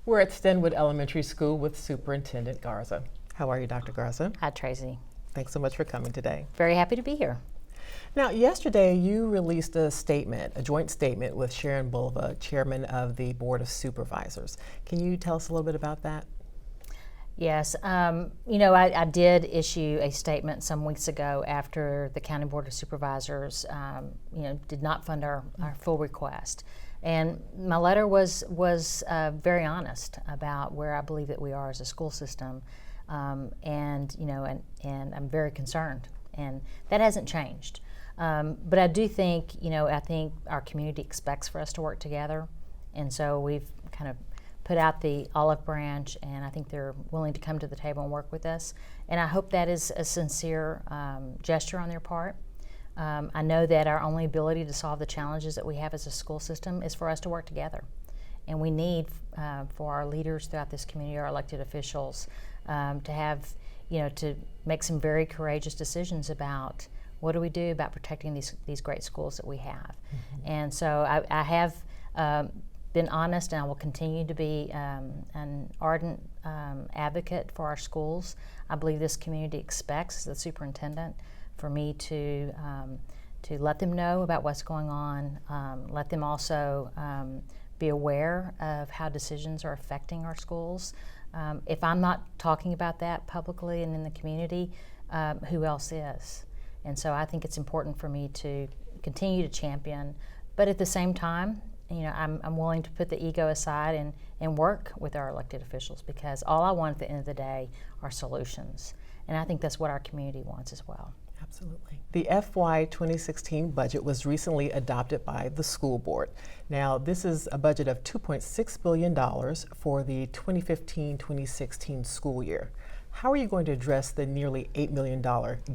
We're at Stenwood Elementary School with Superintendent Garza. How are you, Dr. Garza? Hi, Tracy. Thanks so much for coming today. Very happy to be here. Now, yesterday you released a statement, a joint statement with Sharon Bulva, Chairman of the Board of Supervisors. Can you tell us a little bit about that? Yes, I did issue a statement some weeks ago after the County Board of Supervisors, did not fund our full request. And my letter was very honest about where I believe that we are as a school system, and I'm very concerned, and that hasn't changed. But I do think, I think our community expects for us to work together, and so we've kind of put out the olive branch, and I think they're willing to come to the table and work with us. And I hope that is a sincere gesture on their part. I know that our only ability to solve the challenges that we have as a school system is for us to work together. And we need for our leaders throughout this community, our elected officials, to have, to make some very courageous decisions about what do we do about protecting these great schools that we have. Mm-hmm. And so I have been honest, and I will continue to be an ardent advocate for our schools. I believe this community expects, as the superintendent, for me to let them know about what's going on, let them also be aware of how decisions are affecting our schools. If I'm not talking about that publicly and in the community, who else is? And so I think it's important for me to continue to champion, but at the same time, I'm willing to put the ego aside and work with our elected officials, because all I want at the end of the day are solutions. And I think that's what our community wants as well. Absolutely. The FY 2016 budget was recently adopted by the school board. Now, this is a budget of $2.6 billion for the 2015-2016 school year. How are you going to address the nearly $8 million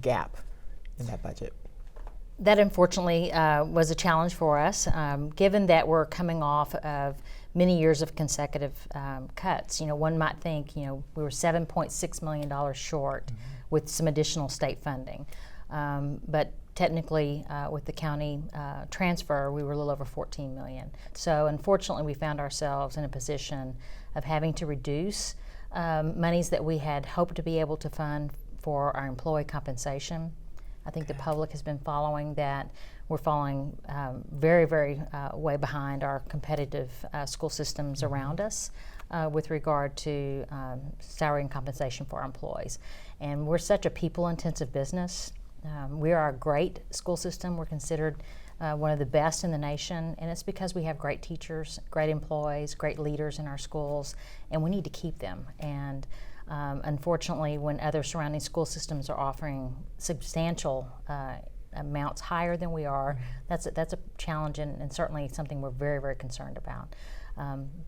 gap in that budget? That unfortunately was a challenge for us, given that we're coming off of many years of consecutive cuts. One might think, we were $7.6 million short mm-hmm. with some additional state funding. But technically, with the county transfer, we were a little over $14 million. So unfortunately, we found ourselves in a position of having to reduce monies that we had hoped to be able to fund for our employee compensation. I think the public has been following that. We're falling very, very way behind our competitive school systems mm-hmm. around us with regard to salary and compensation for our employees. And we're such a people-intensive business. We are a great school system. We're considered one of the best in the nation, and it's because we have great teachers, great employees, great leaders in our schools, and we need to keep them. And unfortunately, when other surrounding school systems are offering substantial amounts higher than we are, that's a challenge, and certainly something we're very, very concerned about.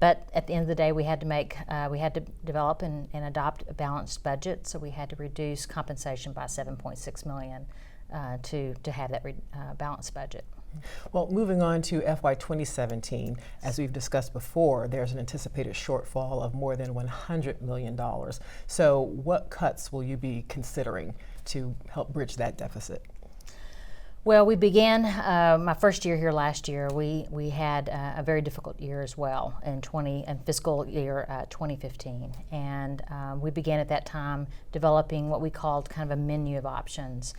But at the end of the day, we had to develop and adopt a balanced budget, so we had to reduce compensation by $7.6 million to have that balanced budget. Well, moving on to FY 2017, as we've discussed before, there's an anticipated shortfall of more than $100 million. So what cuts will you be considering to help bridge that deficit? Well, we began my first year here last year. We had a very difficult year as well in fiscal year 2015, and we began at that time developing what we called kind of a menu of options.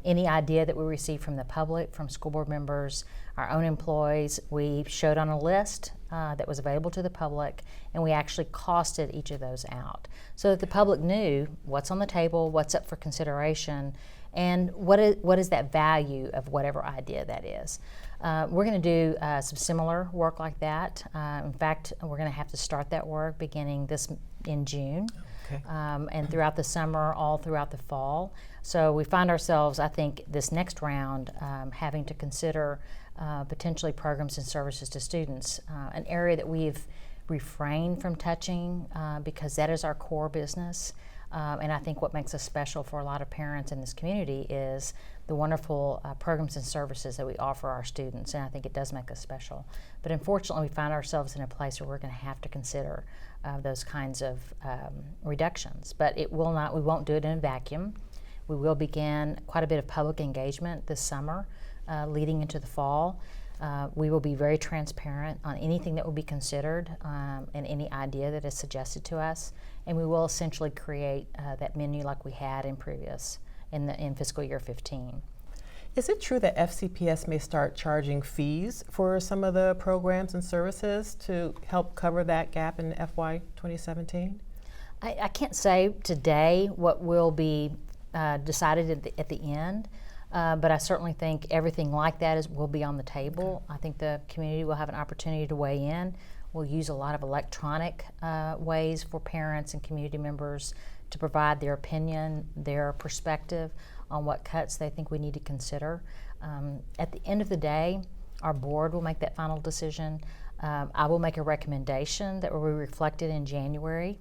Any idea that we received from the public, from school board members, our own employees, we showed on a list that was available to the public, and we actually costed each of those out so that the public knew what's on the table, what's up for consideration, and what is that value of whatever idea that is. We're going to do some similar work like that. In fact, we're going to have to start that work beginning in June. Okay. And throughout the summer, all throughout the fall. So we find ourselves, I think, this next round having to consider potentially programs and services to students, an area that we've refrained from touching because that is our core business. And I think what makes us special for a lot of parents in this community is the wonderful programs and services that we offer our students, and I think it does make us special. But unfortunately, we find ourselves in a place where we're going to have to consider those kinds of reductions. But we won't do it in a vacuum. We will begin quite a bit of public engagement this summer, leading into the fall. We will be very transparent on anything that will be considered and any idea that is suggested to us, and we will essentially create that menu like we had in fiscal year 15. Is it true that FCPS may start charging fees for some of the programs and services to help cover that gap in FY 2017? I can't say today what will be decided at the end, but I certainly think everything like that will be on the table. I think the community will have an opportunity to weigh in. We'll use a lot of electronic ways for parents and community members to provide their opinion, their perspective on what cuts they think we need to consider. At the end of the day, our board will make that final decision. I will make a recommendation that will be reflected in January,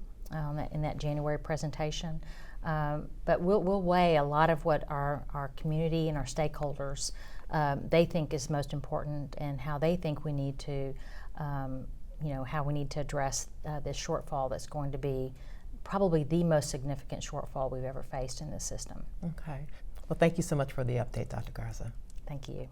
in that January presentation. But we'll weigh a lot of what our community and our stakeholders they think is most important, and how they think we need to, how we need to address this shortfall that's going to be probably the most significant shortfall we've ever faced in this system. Okay. Well, thank you so much for the update, Dr. Garza. Thank you.